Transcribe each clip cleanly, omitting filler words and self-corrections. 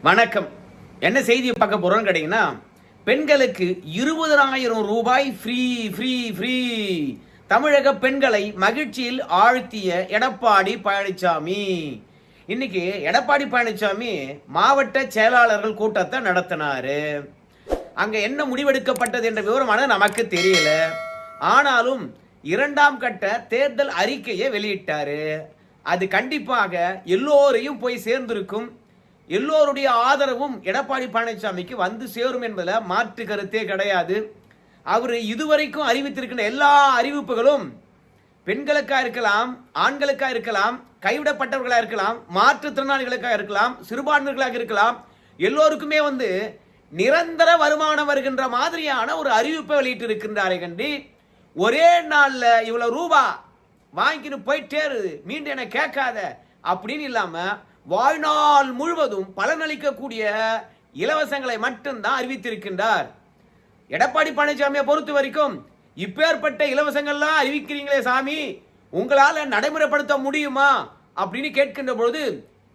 வணக்கம். என்ன செய்தி பார்க்க போறோம்னு கேட்டீங்கன்னா, பெண்களுக்கு 20,000 ரூபாய் ஃப்ரீ ஃப்ரீ ஃப்ரீ. தமிழக பெண்களை மகிழ்ச்சியில் ஆழ்த்திய எடப்பாடி பழனிசாமி. இன்னைக்கு எடப்பாடி பழனிசாமி மாவட்ட செயலாளர்கள் கூட்டத்தை நடத்தினாரு. அங்க என்ன முடிவெடுக்கப்பட்டது என்ற விவரமான நமக்கு தெரியல. ஆனாலும் 2ஆம் கட்ட தேர்தல் அறிக்கையை வெளியிட்டாரு. அது கண்டிப்பாக எல்லோரையும் போய் சேர்ந்திருக்கும். எல்லோருடைய ஆதரவும் எடப்பாடி பழனிசாமிக்கு வந்து சேரும் என்பதில் மாற்று கருத்தே கிடையாது. அவர் இதுவரைக்கும் அறிவித்திருக்கின்ற எல்லா அறிவிப்புகளும் பெண்களுக்காக இருக்கலாம், ஆண்களுக்காக இருக்கலாம், கைவிடப்பட்டவர்களாக இருக்கலாம், மாற்றுத்திறனாளிகளுக்காக இருக்கலாம், சிறுபான்மைகளாக இருக்கலாம், எல்லோருக்குமே நிரந்தர வருமானம் வருகின்ற மாதிரியான ஒரு அறிவிப்பை வெளியிட்டு இருக்கின்றாரே கண்டி, ஒரே நாளில் இவ்வளவு ரூபா வாங்கிட்டு போயிட்டே மீண்டும் என கேட்காத அப்படின்னு இல்லாம வாழ்நாள் முழுவதும் பலனளிக்கக்கூடிய இலவசங்களை மட்டும்தான் அறிவித்திருக்கின்றார். எடப்பாடி பழனிசாமியை பொறுத்த வரைக்கும் இப்பேற்பட்ட இலவசங்கள்லாம் அறிவிக்கிறீங்களே சாமி, உங்களால நடைமுறைப்படுத்த முடியுமா அப்படின்னு கேட்கின்ற பொழுது,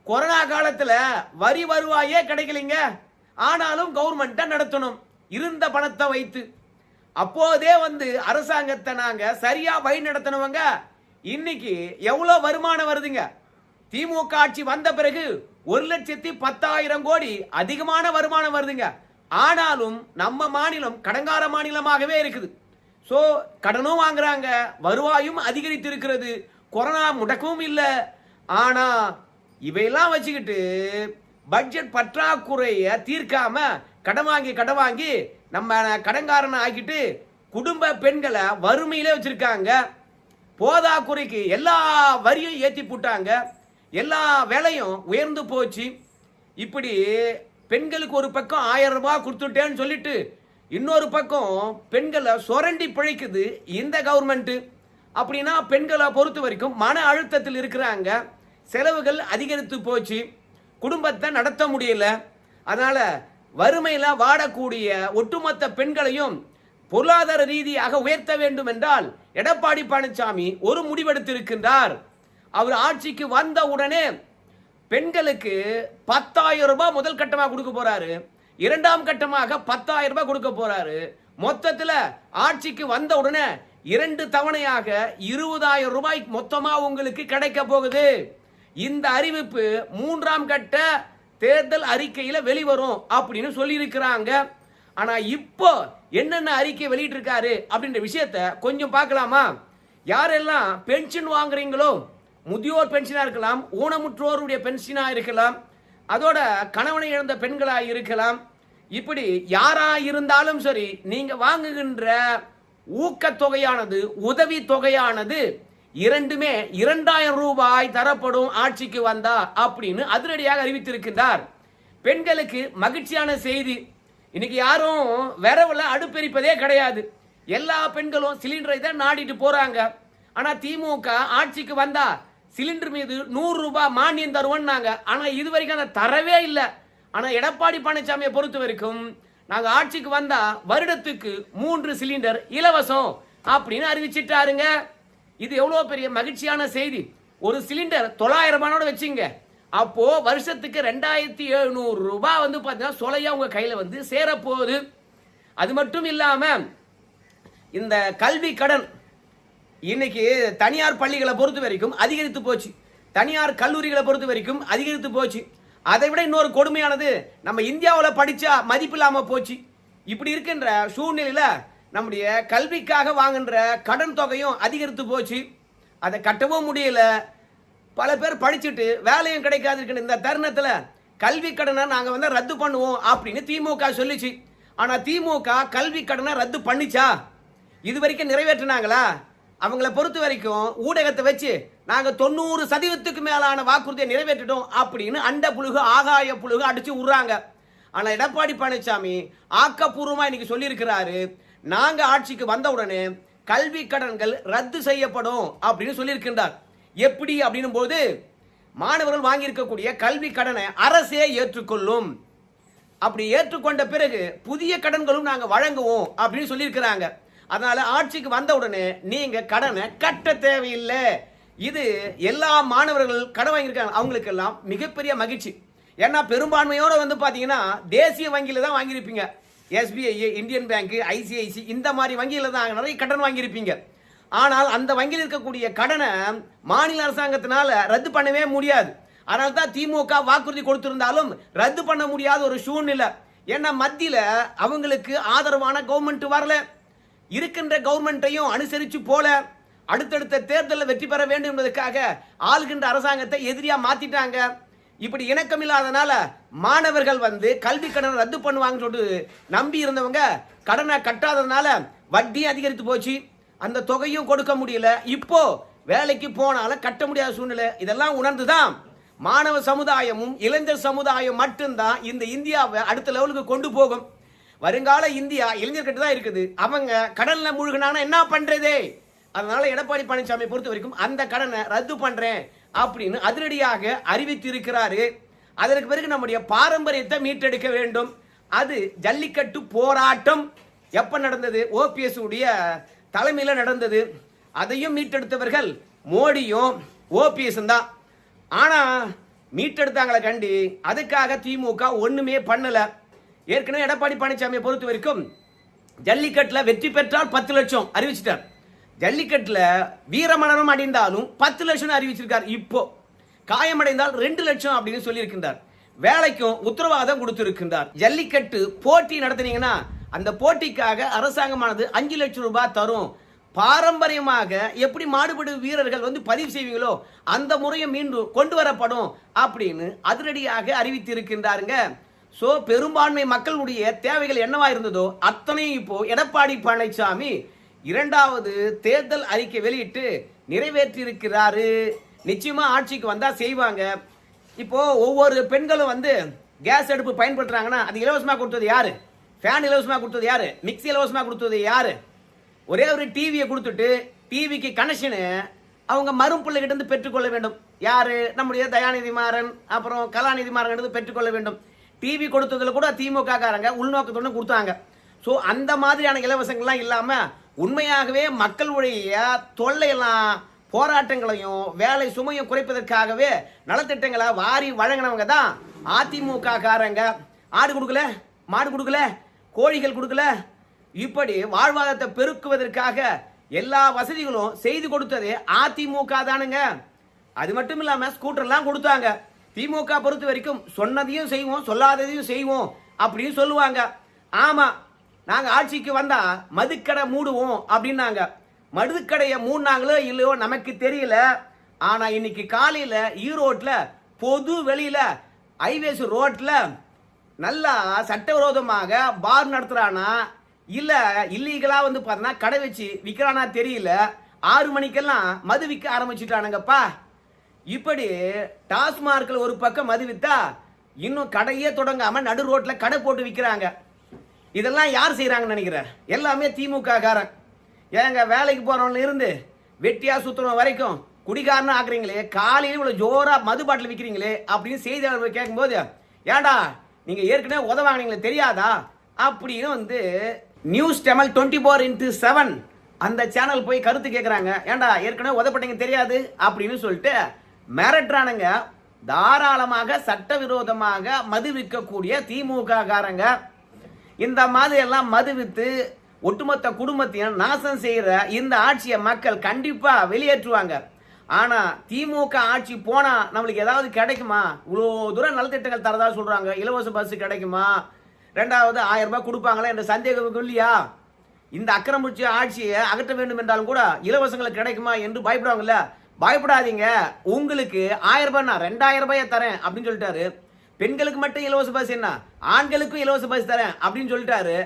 கொரோனா காலத்துல வரி வருவாயே கிடைக்கலைங்க, ஆனாலும் கவர்மெண்ட்டை நடத்தணும் இருந்த பணத்தை வைத்து. அப்போதே அரசாங்கத்தை நாங்க சரியா வழி நடத்தினவங்க. இன்னைக்கு எவ்வளவு வருமானம் வருதுங்க? திமுக ஆட்சி வந்த பிறகு 1,10,000 கோடி அதிகமான வருமானம் வருதுங்க. ஆனாலும் நம்ம மாநிலம் கடங்கார மாநிலமாகவே இருக்குது. ஸோ கடனும் வாங்குறாங்க, வருவாயும் அதிகரித்து இருக்கிறது, கொரோனா முடக்கவும் இல்லை. ஆனா இவையெல்லாம் வச்சுக்கிட்டு பட்ஜெட் பற்றாக்குறையை தீர்க்காம கடன் வாங்கி நம்ம கடன்காரனை ஆக்கிட்டு குடும்ப பெண்களை வறுமையிலே வச்சிருக்காங்க. போதாக்குறைக்கு எல்லா வரியும் ஏற்றி போட்டாங்க, எல்லா வேலையும் உயர்ந்து போச்சு. இப்படி பெண்களுக்கு ஒரு பக்கம் 1000 ரூபாய் கொடுத்துட்டேன்னு சொல்லிட்டு இன்னொரு பக்கம் பெண்களை சுரண்டி பிழைக்குது இந்த கவர்மெண்ட். அப்படின்னா பெண்களை பொறுத்த வரைக்கும் மன அழுத்தத்தில் இருக்கிறாங்க, செலவுகள் அதிகரித்து போச்சு, குடும்பத்தை நடத்த முடியல. அதனால வறுமையில் வாடக்கூடிய ஒட்டுமொத்த பெண்களையும் பொருளாதார ரீதியாக உயர்த்த வேண்டும் என்றால் எடப்பாடி பழனிசாமி ஒரு முடிவெடுத்திருக்கின்றார். அவர் ஆட்சிக்கு வந்த உடனே பெண்களுக்கு 10,000 ரூபாய் முதல் கட்டமாக கொடுக்க போறாரு, 2ஆம் கட்டமாக 10,000 ரூபாய் கொடுக்க போறாரு. மொத்தத்தில் ஆட்சிக்கு வந்த உடனே 2 தவணையாக 20,000 ரூபாய் மொத்தமா உங்களுக்கு கிடைக்க போகுது. இந்த அறிவிப்பு 3ஆம் கட்ட தேர்தல் அறிக்கையில வெளிவரும் அப்படின்னு சொல்லி இருக்கிறாங்க. ஆனா இப்போ என்னென்ன அறிக்கை வெளியிட்டு இருக்காரு அப்படின்ற விஷயத்த கொஞ்சம் பார்க்கலாமா? யாரெல்லாம் பென்ஷன் வாங்குறீங்களோ, முதியோர் பென்ஷனா இருக்கலாம், ஊனமுற்றோருடைய பென்ஷனா இருக்கலாம், அதோட கணவனை இழந்த பெண்களாக இருக்கலாம், இப்படி யாரா இருந்தாலும் சரி, நீங்க வாங்குகின்ற ஊக்கத்தொகையானது, உதவி தொகையானது இரண்டுமே 2,000 ரூபாய் தரப்படும் ஆட்சிக்கு வந்தா அப்படின்னு அதிரடியாக அறிவித்திருக்கின்றார். பெண்களுக்கு மகிழ்ச்சியான செய்தி. இன்னைக்கு யாரும் விரவுல அடுப்பெரிப்பதே கிடையாது. எல்லா பெண்களும் சிலிண்டரை தான் நாடிட்டு போறாங்க. ஆனா திமுக ஆட்சிக்கு வந்தா சிலிண்டர் மீது 100 ரூபாய் மானியம் தருவோம்னாங்க. ஆனா இது வரைக்கும் அதை தரவே இல்லை. ஆனா எடப்பாடி பழனிசாமியை பொறுத்த வரைக்கும் நாங்க ஆட்சிக்கு வந்தா வருடத்துக்கு 3 சிலிண்டர் இலவசம் அப்படின்னு அறிவிச்சிட்டாருங்க. இது எவ்வளவு பெரிய மகிழ்ச்சியான செய்தி. ஒரு சிலிண்டர் 900 ரூபாயோட வச்சுங்க, அப்போ வருஷத்துக்கு 2,700 ரூபாய் பார்த்தீங்கன்னா சொலையா உங்க கையில சேரப்போகுது. அது மட்டும் இல்லாம இந்த கல்வி கடன் இன்னைக்கு தனியார் பள்ளிகளை பொறுத்த வரைக்கும் அதிகரித்து போச்சு, தனியார் கல்லூரிகளை பொறுத்த வரைக்கும் அதிகரித்து போச்சு. அதை விட இன்னொரு கொடுமையானது, நம்ம இந்தியாவில் படிச்சா மதிப்பு இல்லாம போச்சு. இப்படி இருக்கின்ற சூழ்நிலையில நம்முடைய கல்விக்காக வாங்குகின்ற கடன் தொகையும் அதிகரித்து போச்சு. அதை கட்டவும் முடியல. பல பேர் படிச்சுட்டு வேலையும் கிடைக்காது இருக்கின்ற இந்த தருணத்துல கல்வி கடனை நாங்க ரத்து பண்ணுவோம் அப்படின்னு திமுக சொல்லிச்சு. ஆனா திமுக கல்வி கடனை ரத்து பண்ணிச்சா? இது வரைக்கும் நிறைவேற்றினாங்களா? அவங்கள பொறுத்த வரைக்கும் ஊடகத்தை வச்சு நாங்க 90% மேலான வாக்குறுதியை நிறைவேற்றிட்டோம் அப்படின்னு அண்ட புழுகு ஆகாய புழுகு அடிச்சு விடுறாங்க. ஆனா எடப்பாடி பழனிசாமி ஆக்கப்பூர்வமா இன்னைக்கு சொல்லியிருக்கிறாரு, நாங்க ஆட்சிக்கு வந்த உடனே கல்வி கடன்கள் ரத்து செய்யப்படும் அப்படின்னு சொல்லியிருக்கின்றார். எப்படி அப்படின்னும் போது, மாணவர்கள் வாங்கியிருக்கக்கூடிய கல்வி கடனை அரசே ஏற்றுக்கொள்ளும், அப்படி ஏற்றுக்கொண்ட பிறகு புதிய கடன்களும் நாங்க வழங்குவோம் அப்படின்னு சொல்லியிருக்கிறாங்க. அதனால ஆட்சிக்கு வந்த உடனே நீங்க கடனை கட்ட தேவையில்லை. இது எல்லா மாணவர்கள் கடன் வாங்கியிருக்காங்க அவங்களுக்கெல்லாம் மிகப்பெரிய மகிழ்ச்சி. ஏன்னா பெரும்பான்மையோட வந்து பாத்தீங்கன்னா தேசிய வங்கியில தான் வாங்கியிருப்பீங்க. SBI, இந்தியன் பேங்க், ICIC இந்த மாதிரி வங்கியில தான் நிறைய கடன் வாங்கியிருப்பீங்க. ஆனால் அந்த வங்கியில் இருக்கக்கூடிய கடனை மாநில அரசாங்கத்தினால ரத்து பண்ணவே முடியாது. அதனால தான் திமுக வாக்குறுதி கொடுத்திருந்தாலும் ரத்து பண்ண முடியாத ஒரு சூழ்நிலை. ஏன்னா மத்தியில அவங்களுக்கு ஆதரவான கவர்மெண்ட் வரல, இருக்கின்ற கவர்மெண்ட்டையும் அனுசரிச்சு போல, அடுத்தடுத்த தேர்தலில் வெற்றி பெற வேண்டும் என்பதற்காக ஆளுகின்ற அரசாங்கத்தை எதிரியா மாத்திட்டாங்க. இப்படி இணக்கம் இல்லாதனால மாணவர்கள் வந்து கல்வி கடனை ரத்து பண்ணுவாங்கன்னு சொல்லிட்டு நம்பி இருந்தவங்க கடனை கட்டாததுனால வட்டி அதிகரித்து போச்சு, அந்த தொகையும் கொடுக்க முடியல. இப்போ வேலைக்கு போனாலும் கட்ட முடியாத சூழ்நிலை. இதெல்லாம் உணர்ந்துதான் மாணவ சமுதாயமும் இளைஞர் சமுதாயம் மட்டும்தான் இந்த இந்தியாவை அடுத்த லெவலுக்கு கொண்டு போகும். வருங்கால இந்தியா இளைஞர்கிட்ட தான் இருக்குது. அவங்க கடன்ல மூழ்கினானா என்ன பண்றதே? அதனால எடப்பாடி பழனிசாமி பொறுத்த வரைக்கும் அந்த கடனை ரத்து பண்றேன் அப்படின்னு அதிரடியாக அறிவித்திருக்கிறாரு. அதற்கு பிறகு நம்முடைய பாரம்பரியத்தை மீட்டெடுக்க வேண்டும். அது ஜல்லிக்கட்டு போராட்டம் எப்ப நடந்தது? OPS உடைய தலைமையில் நடந்தது. அதையும் மீட்டெடுத்தவர்கள் மோடியும் OPS தான். ஆனா மீட்டெடுத்தாங்களே கண்டி அதுக்காக திமுக ஒண்ணுமே பண்ணல. ஏற்கனவே எடப்பாடி பழனிசாமியை பொறுத்த வரைக்கும் ஜல்லிக்கட்டுல வெற்றி பெற்றால் 10 லட்சம் அறிவிச்சிட்டார். ஜல்லிக்கட்டுல வீரமரணம் அடைந்தாலும் 10 லட்சம் அறிவிச்சிருக்கார். இப்போ காயமடைந்தால் 2 லட்சம் அப்படின்னு சொல்லியிருக்கின்றார். வேலைக்கும் உத்தரவாதம் கொடுத்திருக்கின்றார். ஜல்லிக்கட்டு போட்டி நடத்தினீங்கன்னா அந்த போட்டிக்காக அரசாங்கமானது 5 லட்சம் ரூபாய் தரும். பாரம்பரியமாக எப்படி மாடுபிடி வீரர்கள் வந்து பதிவு செய்வீங்களோ அந்த முறையும் மீண்டும் கொண்டு வரப்படும் அப்படின்னு அதிரடியாக அறிவித்திருக்கின்றாருங்க. சோ பெரும்பான்மை மக்களுடைய தேவைகள் என்னவா இருந்ததோ அத்தனையும் இப்போ எடப்பாடி பழனிசாமி 2வது தேர்தல் அறிக்கை வெளியிட்டு நிறைவேற்றி இருக்கிறாரு. நிச்சயமா ஆட்சிக்கு வந்தா செய்வாங்க. இப்போ ஒவ்வொரு பெண்களும் வந்து கேஸ் அடுப்பு பயன்படுத்துறாங்கன்னா அது இலவசமா கொடுத்தது யாரு? ஃபேன் இலவசமா கொடுத்தது யாரு? மிக்சி இலவசமா கொடுத்தது யாரு? ஒரே ஒரு டிவியை கொடுத்துட்டு டிவிக்கு கனெக்ஷனு அவங்க மரும் பிள்ளைகிட்ட இருந்து பெற்றுக்கொள்ள வேண்டும். யாரு? நம்முடைய தயாநிதி மாறன் அப்புறம் கலாநிதி மாறன் எடுத்து பெற்றுக்கொள்ள வேண்டும். டிவி கொடுத்ததுல கூட திமுக காரங்க உள்நோக்கத்துடன் கொடுத்தாங்க. ஸோ அந்த மாதிரியான இலவசங்கள்லாம் இல்லாம உண்மையாகவே மக்களுடைய தொல்லையெல்லாம் போராட்டங்களையும் வேலை சுமையும் குறைப்பதற்காகவே நலத்திட்டங்களை வாரி வழங்கினவங்க தான் அதிமுக காரங்க. ஆடு கொடுக்கல, மாடு கொடுக்கல, கோழிகள் கொடுக்கல, இப்படி வாழ்வாதாரத்தை பெருக்குவதற்காக எல்லா வசதிகளும் செய்து கொடுத்தது அதிமுக தானுங்க. அது மட்டும் இல்லாம ஸ்கூட்டர்லாம் கொடுத்தாங்க. திமுக பொறுத்த வரைக்கும் சொன்னதையும் செய்வோம், சொல்லாததையும் செய்வோம் அப்படின்னு சொல்லுவாங்க. ஆமா, நாங்க ஆட்சிக்கு வந்தா மதுக்கடை மூடுவோம் அப்படின்னாங்க. மதுக்கடையை மூடினாங்களோ இல்லையோ நமக்கு தெரியல. ஆனா இன்னைக்கு காலையில ஈரோட்ல பொது வெளியில ஹைவேஸ் ரோட்ல நல்லா சட்டவிரோதமாக பார் நடத்துறானா இல்ல இல்லீகலா வந்து பார்த்தா கடை வச்சு விற்கிறானா தெரியல. 6 மணிக்கெல்லாம் மது விற்க ஆரம்பிச்சுட்டானுங்கப்பா. இப்படி டாஸ்மார்க்ல ஒரு பக்கம் மது வித்தா இன்னும் கடையே தொடங்காம நடு ரோட்ல கடை போட்டு விற்கிறாங்க. இதெல்லாம் யார் செய்யறாங்கன்னு நினைக்கிற? எல்லாமே திமுக காரன். ஏங்க வேலைக்கு போறவங்க இருந்து வெட்டியா சுத்துறவங்க வரைக்கும் குடிகாரன்னு ஆக்குறீங்களே, காலையில இவ்வளவு ஜோரா மது பாட்டில் விற்கிறீங்களே அப்படின்னு செய்தியாளர்கள் கேட்கும்போது, ஏண்டா நீங்க ஏற்கனவே உதவாங்களே தெரியாதா அப்படின்னு வந்து நியூஸ் தமிழ் 24x7 அந்த சேனல் போய் கருத்து கேட்குறாங்க. ஏண்டா ஏற்கனவே உதப்பட்டீங்க தெரியாது அப்படின்னு சொல்லிட்டு மிரட்டுறானுங்க. தாராளமாக சட்டவிரோதமாக மது விற்கக்கூடிய திமுக காரங்க இந்த மாதிரி எல்லாம் மது வித்து ஒட்டுமொத்த குடும்பத்தையும் நாசம் செய்யற இந்த ஆட்சியை மக்கள் கண்டிப்பா வெளியேற்றுவாங்க. ஆனா திமுக ஆட்சி போனா நம்மளுக்கு ஏதாவது கிடைக்குமா? இவ்வளோ தூரம் நலத்திட்டங்கள் தரதா சொல்றாங்க. இலவச பஸ் கிடைக்குமா? 2வது 1000 ரூபாய் கொடுப்பாங்களா என்ற சந்தேகம் இல்லையா? இந்த அக்கிரமிச்ச ஆட்சியை அகற்ற வேண்டும் என்றாலும் கூட இலவசங்கள் கிடைக்குமா என்று பயப்படுவாங்கல்ல. பயப்படாதீங்க, உங்களுக்கு 1000 ரூபாய் 2000 ரூபாயை தரேன் அப்படின்னு சொல்லிட்டாரு. பெண்களுக்கு மட்டும் இலவச பஸ் என்ன, ஆண்களுக்கும் இலவச பஸ் தரேன் அப்படின்னு சொல்லிட்டாரு.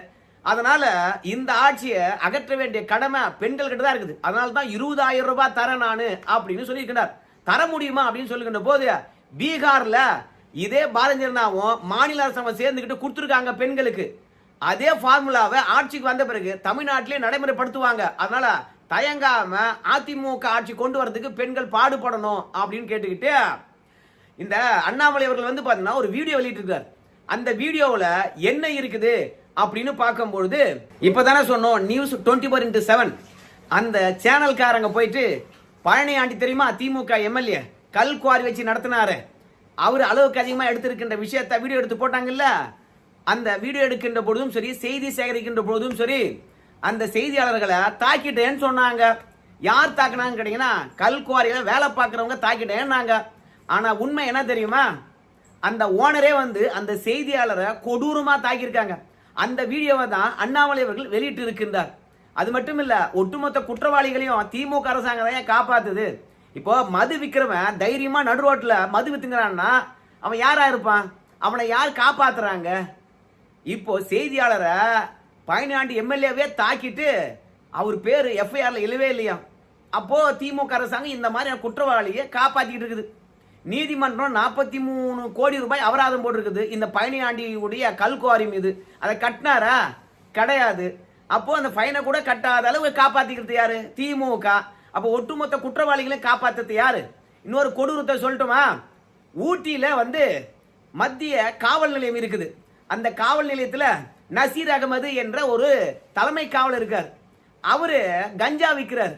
அதனால இந்த ஆட்சியை அகற்ற வேண்டிய கடமை பெண்கள் கிட்ட தான் இருக்குது. அதனால தான் 20000 ரூபாய் தரேன் நானு அப்படின்னு சொல்லியிருக்கிறார். தர முடியுமா அப்படின்னு சொல்லுகின்ற போது பீகார்ல இதே பாரதிய ஜனதாவும் மாநில அரசாங்கம் சேர்ந்துக்கிட்டு கொடுத்துருக்காங்க பெண்களுக்கு. அதே ஃபார்முலாவை ஆட்சிக்கு வந்த பிறகு தமிழ்நாட்டிலே நடைமுறைப்படுத்துவாங்க. அதனால தயங்காம அதிமுக ஆட்சி கொண்டு வரதுக்கு பெண்கள் பாடுபடணும் அப்படின்னு கேட்டுக்கிட்டு இந்த அண்ணாமலை அவர்கள் வந்து பாத்தீங்கன்னா ஒரு வீடியோ வெளியிட்டிருக்கார். அந்த வீடியோவில் என்ன இருக்குது அப்படின்னு பார்க்கும்பொழுது இப்பதானே சொன்னோம் நியூஸ் 24x7 அந்த சேனல்காரங்க போயிட்டு பழனி ஆண்டி தெரியுமா திமுக எம்எல்ஏ கல் குவாரி வச்சு நடத்தினாரு. அவர் அளவுக்கு அதிகமாக எடுத்திருக்கின்ற விஷயத்தை வீடியோ எடுத்து போட்டாங்கல்ல, அந்த வீடியோ எடுக்கின்ற பொழுதும் சரி, செய்தி சேகரிக்கின்ற பொழுதும் சரி, அந்த செய்தியாளர்களை தாக்கிட்டேன்னு சொன்னாங்க. யார் தாக்கினாங்கன்னு கேட்டீங்கன்னா, கல்குவாரியில வேலை பார்க்குறவங்க தாக்கிட்டேன்னாங்க. ஆனால் உண்மை என்ன தெரியுமா, அந்த ஓனரே வந்து அந்த செய்தியாளரை கொடூரமாக தாக்கியிருக்காங்க. அந்த வீடியோவை தான் அண்ணாமலை அவர்கள் வெளியிட்டு இருக்கின்றார். அது மட்டும் இல்ல, ஒட்டுமொத்த குற்றவாளிகளையும் திமுக அரசாங்கம் தான் காப்பாத்துது. இப்போ மது விற்கிறவன் தைரியமா நடு ரோட்ல மது வித்துங்கிறான்னா அவன் யாரா இருப்பான்? அவனை யார் காப்பாத்துறாங்க? இப்போ செய்தியாளரை பயனாண்டி எம்எல்ஏவே தாக்கிட்டு அவர் பேரு எஃப்ஐஆர்ல இல்லவே இல்லையா? அப்போ திமுக அரசாங்கம் இந்த மாதிரி குற்றவாளியை காப்பாத்திட்டு இருக்குது. நீதிமன்றம் 43 கோடி ரூபாய் அபராதம் போட்டிருக்குது இந்த பயணியாண்டியுடைய கல்குவாரி மீது. அதை கட்டினாரா? கிடையாது. அப்போ அந்த ஃபைனை கூட கட்டாத அளவு காப்பாத்திக்கிறது யாரு? திமுக. அப்போ ஒட்டுமொத்த குற்றவாளிகளை காப்பாத்துறது யாரு? இன்னொரு கொடூரத்தை சொல்லட்டுமா? ஊட்டியில வந்து மத்திய காவல் நிலையம் இருக்குது. அந்த காவல் நிலையத்தில் நசீர் அகமது என்ற ஒரு தலைமை காவலர் இருக்கார். அவரு கஞ்சா விற்கிறார்.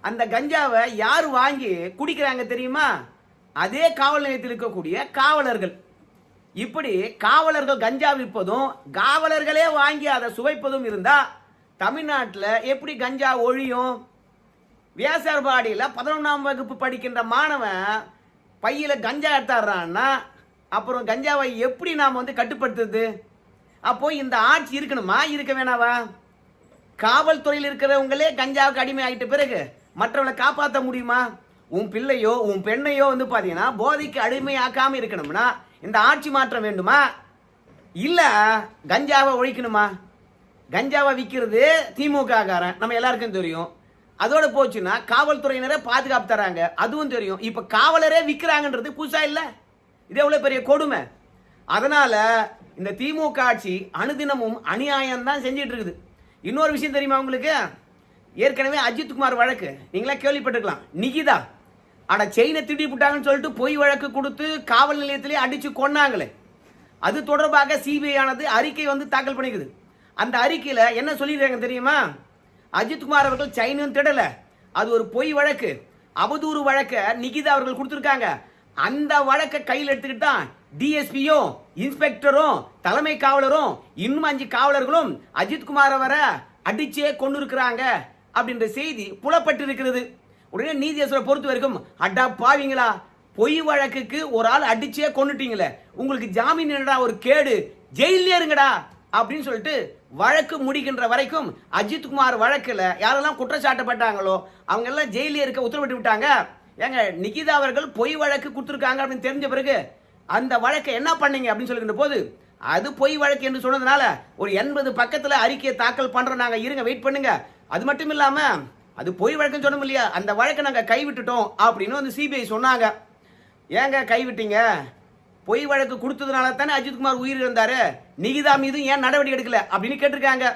அந்த கஞ்சாவை யார் வாங்கி குடிக்கிறாங்க தெரியுமா? அதே காவல் நிலையத்தில் இருக்கக்கூடிய காவலர்கள். இப்படி காவலர்கள் கஞ்சா விற்பதும் காவலர்களே வாங்கி அதை சுவைப்பதும் இருந்தா தமிழ்நாட்டில் எப்படி கஞ்சா ஒழியும்? வியாசார்பாடியில் 11ஆம் வகுப்பு படிக்கின்ற மாணவன் பையில கஞ்சா எடுத்தாடுறான்னா அப்புறம் கஞ்சாவை எப்படி நாம் வந்து கட்டுப்படுத்துறது? அப்போ இந்த ஆட்சி இருக்கணுமா, இருக்க வேணாவா? காவல்துறையில் இருக்கிறவங்களே கஞ்சாவுக்கு அடிமை ஆகிட்ட பிறகு மற்றவங்களை காப்பாற்ற முடியுமா? உன் பிள்ளையோ உன் பெண்ணையோ வந்து பார்த்தீங்கன்னா போதைக்கு அடிமையாக்காம இருக்கணும்னா இந்த ஆட்சி மாற்றம் வேண்டுமா? இல்லை கஞ்சாவை ஒழிக்கணுமா? கஞ்சாவை விற்கிறது திமுக காரன், நம்ம எல்லாருக்கும் தெரியும். அதோட போச்சுன்னா காவல்துறையினரே பாதுகாப்பு தராங்க, அதுவும் தெரியும். இப்ப காவலரே விற்கிறாங்கன்றது புதுசா இல்ல? இது எவ்வளவு பெரிய கொடுமை. அதனால இந்த திமுக ஆட்சி அனுதினமும் அநியாயம் தான் செஞ்சிட்டு இருக்குது. இன்னொரு விஷயம் தெரியுமா உங்களுக்கு? ஏற்கனவே அஜித்குமார் வழக்கு நீங்களா கேள்விப்பட்டிருக்கலாம். நிகிதா ஆனா செயினை திட்டி விட்டாங்கன்னு சொல்லிட்டு பொய் வழக்கு கொடுத்து காவல் நிலையத்திலே அடிச்சு கொன்னாங்களே, அது தொடர்பாக சிபிஐ ஆனது அறிக்கை வந்து தாக்கல் பண்ணிக்குது. அந்த அறிக்கையில என்ன சொல்லிடுறாங்க தெரியுமா? அஜித்குமார் அவர்கள் செயினும் திடல, அது ஒரு பொய் வழக்கு, அவதூறு வழக்க நிகிதா அவர்கள் கொடுத்திருக்காங்க. அந்த வழக்கை கையில் எடுத்துக்கிட்டான் டிஎஸ்பியும் இன்ஸ்பெக்டரும் தலைமை காவலரும் இன்னும் 5 காவலர்களும் அஜித்குமார் அவரை அடிச்சே கொண்டு இருக்கிறாங்க அப்படின்ற செய்தி புலப்பட்டு இருக்கிறது. உடனே நீதியரசரை பொறுத்த வரைக்கும் அட்டா பாவீங்களா, பொய் வழக்குக்கு ஒரு ஆள் அடிச்சே கொண்டுட்டீங்களே, உங்களுக்கு ஜாமீன் என்னடா ஒரு கேடு, ஜெயிலே இருங்கடா அப்படின்னு சொல்லிட்டு வழக்கு முடிக்கின்ற வரைக்கும் அஜித்குமார் வழக்கில் யாரெல்லாம் குற்றச்சாட்டப்பட்டாங்களோ அவங்க எல்லாம் ஜெயிலே இருக்க உத்தரவிட்டு விட்டாங்க. ஏங்க நிகிதா அவர்கள் பொய் வழக்கு கொடுத்துருக்காங்க அப்படின்னு தெரிஞ்ச பிறகு அந்த வழக்கை என்ன பண்ணீங்க அப்படின்னு சொல்லுகின்ற போது அது பொய் வழக்கு என்று சொன்னதுனால ஒரு 80 பக்கத்துல அறிக்கையை தாக்கல் பண்றோம், நாங்க இருங்க வெயிட் பண்ணுங்க. அது மட்டும் இல்லாம அது பொய் வழக்குன்னு சொன்னோம் இல்லையா, அந்த வழக்கை நாங்க கைவிட்டுட்டோம் அப்படின்னு வந்து சிபிஐ சொன்னாங்க. ஏங்க கைவிட்டீங்க? பொய் வழக்கு கொடுத்ததுனால தானே அஜித்குமார் உயிர் இருந்தாரு, நிகிதா மீதும் ஏன் நடவடிக்கை எடுக்கல அப்படின்னு கேட்டிருக்காங்க.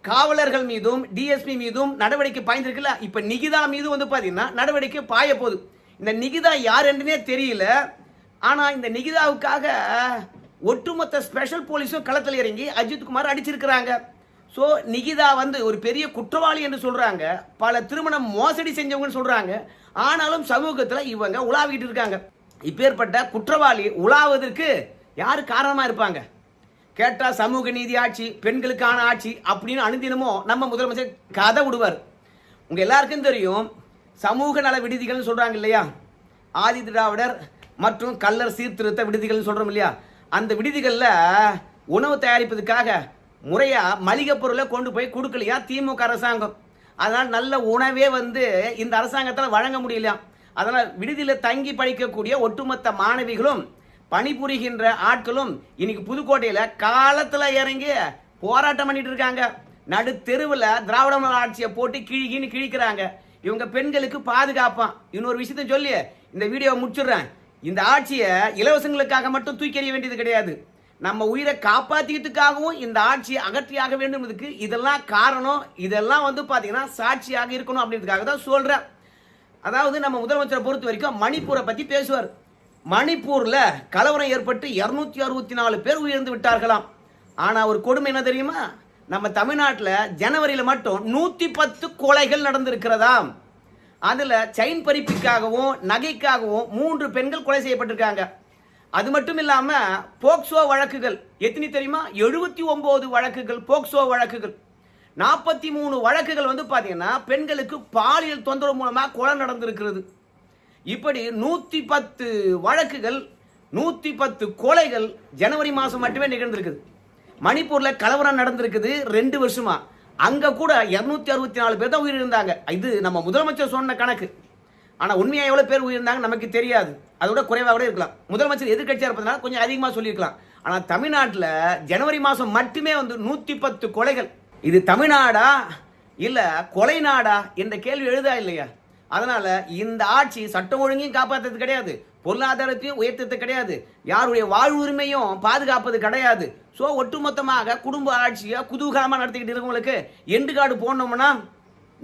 காவலர்கள் மீதும் டிஎஸ்பி மீதும் நடவடிக்கை பாய்ந்திருக்குல்ல, இப்ப நிகிதா மீது வந்து பாத்தீங்கன்னா நடவடிக்கை பாய போகுது. இந்த நிகிதா யார் என்றே தெரியல. ஆனா இந்த நிகிதாவுக்காக ஒட்டுமொத்த ஸ்பெஷல் போலீஸும் களத்தில் இறங்கி அஜித்குமார் அடிச்சிருக்கிறாங்க. ஸோ நிகிதா வந்து ஒரு பெரிய குற்றவாளி என்று சொல்றாங்க, பல திருமணம் மோசடி செஞ்சவங்கன்னு சொல்றாங்க. ஆனாலும் சமூகத்தில் இவங்க உலாவிட்டு இருக்காங்க. இப்பேற்பட்ட குற்றவாளி உலாவதற்கு யாரு காரணமா இருப்பாங்க கேட்டா, சமூக நீதி ஆட்சி, பெண்களுக்கான ஆட்சி அப்படின்னு அனுதினமும் நம்ம முதலமைச்சர் கதை விடுவார். உங்க எல்லாருக்கும் தெரியும், சமூக நல விடுதிகள் சொல்றாங்க இல்லையா, ஆதி திராவிடர் மற்றும் கல்லர் சீர்திருத்த விடுதிகள் சொல்றோம் இல்லையா, அந்த விடுதிகளில் உணவு தயாரிப்பதற்காக முறையா மளிகை பொருளை கொண்டு போய் கொடுக்கலையா திமுக அரசாங்கம். அதனால் நல்ல உணவே வந்து இந்த அரசாங்கத்தில் வழங்க முடியலையா. அதனால் விடுதியில் தங்கி படிக்கக்கூடிய ஒட்டுமொத்த மாணவிகளும் பணிபுரிகின்ற ஆட்களும் இன்னைக்கு புதுக்கோட்டையில் காலத்தில் இறங்கி போராட்டம் பண்ணிட்டு இருக்காங்க. நடு தெருவில் திராவிட மாடல் ஆட்சியை போட்டு கிழின்னு கிழிக்கிறாங்க. இவங்க பெண்களுக்கு பாதுகாப்பான். இன்னொரு விஷயத்த சொல்லி இந்த வீடியோவை முடிச்சிடுறேன். இந்த ஆட்சியை இலவசங்களுக்காக மட்டும் தூக்கி எறிய வேண்டியது கிடையாது, நம்ம உயிரை காப்பாற்றிக்கிறதுக்காகவும் இந்த ஆட்சியை அகற்றியாக வேண்டும். இதுக்கு இதெல்லாம் காரணம், இதெல்லாம் வந்து பார்த்தீங்கன்னா சாட்சியாக இருக்கணும் அப்படின்றதுக்காக தான் சொல்றேன். அதாவது நம்ம முதலமைச்சரை பொறுத்த வரைக்கும் மணிப்பூரை பற்றி பேசுவார். மணிப்பூரில் கலவரம் ஏற்பட்டு 264 பேர் உயிர்ந்து விட்டார்களாம். ஆனால் ஒரு கொடுமை என்ன தெரியுமா, நம்ம தமிழ்நாட்டில் ஜனவரியில் மட்டும் 110 கொலைகள் நடந்திருக்கிறதாம். அதில் செயின் பறிப்புக்காகவும் நகைக்காகவும் 3 பெண்கள் கொலை செய்யப்பட்டிருக்காங்க. அது மட்டும் இல்லாம போக்சோ வழக்குகள் எத்தனை தெரியுமா? 79 வழக்குகள் போக்சோ வழக்குகள். 43 வழக்குகள் வந்து பாத்தீங்கன்னா பெண்களுக்கு பாலியல் தொந்தரவு மூலமா கொலை நடந்திருக்கிறது. இப்படி 110 வழக்குகள், 110 கொலைகள் ஜனவரி மாசம் மட்டுமே நிகழ்ந்திருக்குது. மணிப்பூர்ல கலவரம் நடந்திருக்குது 2 வருஷமா. அங்க கூட 264 பேர் தான் உயிரிழந்தாங்க. இது நம்ம முதலமைச்சர் சொன்ன கணக்கு. ஆனா உண்மையா எவ்வளவு பேர் உயிரிழந்தாங்க நமக்கு தெரியாது. அதோட குறைவாக கூட இருக்கலாம். முதலமைச்சர் எதிர்கட்சியா இருப்பதனால கொஞ்சம் அதிகமா சொல்லியிருக்கலாம். ஆனா தமிழ்நாட்டில் ஜனவரி மாசம் மட்டுமே வந்து 110 கொலைகள். இது தமிழ்நாடா இல்ல கொலை நாடா என்ற கேள்வி எழுதா இல்லையா? அதனால இந்த ஆட்சி சட்டம் ஒழுங்கையும் காப்பாற்றுறது கிடையாது, பொருளாதாரத்தையும் உயர்த்தது கிடையாது, யாருடைய வாழ்வுரிமையும் பாதுகாப்பது கிடையாது. ஸோ ஒட்டுமொத்தமாக குடும்ப ஆட்சியை குதூகலமாக நடத்திக்கிட்டு இருக்கவங்களுக்கு எண்டு கார்டு போடணும்னா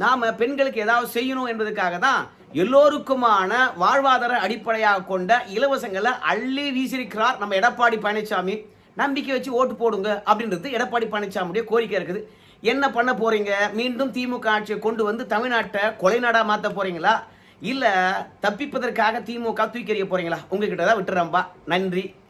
நாம பெண்களுக்கு ஏதாவது செய்யணும் என்பதற்காக தான் எல்லோருக்குமான வாழ்வாதார அடிப்படையாக கொண்ட இலவசங்களை அள்ளி வீசியிருக்கிறார் நம்ம எடப்பாடி பழனிசாமி. நம்பிக்கை வச்சு ஓட்டு போடுங்க அப்படின்றது எடப்பாடி பழனிசாமியுடைய கோரிக்கை இருக்குது. என்ன பண்ண போறீங்க? மீண்டும் திமுக ஆட்சியை கொண்டு வந்து தமிழ்நாட்டை கொலை நாடா மாற்ற போறீங்களா, இல்ல தப்பிப்பதற்காக திமுக தூக்கி எறிய போறீங்களா? உங்ககிட்ட தான் விட்டுறம்பா. நன்றி.